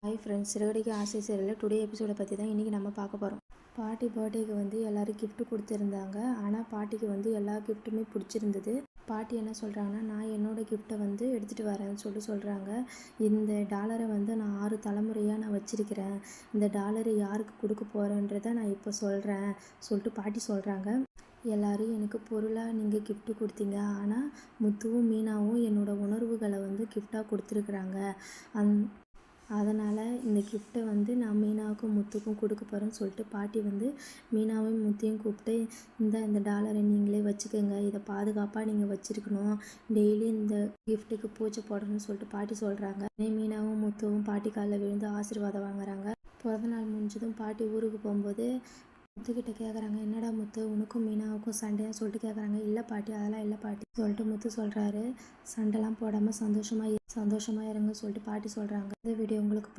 Hi friends, Siragadikka ஆசை சீரியலில் today எபிசோடை பற்றி தான் இன்றைக்கி நம்ம பார்க்க போகிறோம். பாட்டி பர்த்டேக்கு வந்து எல்லோரும் கிஃப்ட் கொடுத்துருந்தாங்க. ஆனால் பாட்டிக்கு வந்து எல்லா கிஃப்ட்டுமே பிடிச்சிருந்தது. பாட்டி என்ன சொல்கிறாங்கன்னா, நான் என்னோடய கிஃப்ட்டை வந்து எடுத்துகிட்டு வரேன்னு சொல்கிறாங்க. இந்த டாலரை வந்து நான் 6 தலைமுறையாக நான் வச்சுருக்கிறேன். இந்த டாலரை யாருக்கு கொடுக்க போகிறேன்றதை நான் இப்போ சொல்கிறேன் சொல்லிட்டு பாட்டி சொல்கிறாங்க. எல்லோரும் எனக்கு பொருளாக நீங்கள் கிஃப்ட்டு கொடுத்தீங்க, ஆனால் முத்துவும் மீனாவும் என்னோடய உணர்வுகளை வந்து கிஃப்டாக கொடுத்துருக்குறாங்க. அதனால் இந்த கிஃப்ட்டை வந்து நான் மீனாவுக்கும் முத்துக்கும் கொடுக்க போகிறேன்னு சொல்லிட்டு பாட்டி வந்து மீனாவையும் முத்தையும் கூப்பிட்டு, இந்த டாலரை நீங்களே வச்சுக்கோங்க, இதை பாதுகாப்பாக நீங்கள் வச்சுருக்கணும், டெய்லி இந்த கிஃப்ட்டுக்கு பூஜை போடணும்னு சொல்லிட்டு பாட்டி சொல்கிறாங்க. மீனாவும் முத்துவும் பாட்டி காலில் விழுந்து ஆசீர்வாதம் வாங்குறாங்க. பிறந்தநாள் முடிஞ்சதும் பாட்டி ஊருக்கு போகும்போது முத்துக்கிட்ட கேட்குறாங்க, என்னடா முத்து, உனக்கும் மீனாவுக்கும் சண்டைன்னு சொல்லிட்டு கேட்குறாங்க. இல்லை பாட்டி, அதெல்லாம் இல்லை பாட்டி சொல்லிட்டு முத்து சொல்கிறாரு. சண்டைலாம் போடாமல் சந்தோஷமாக இருங்க சொல்லிட்டு பாட்டி சொல்கிறாங்க. இந்த வீடியோ உங்களுக்கு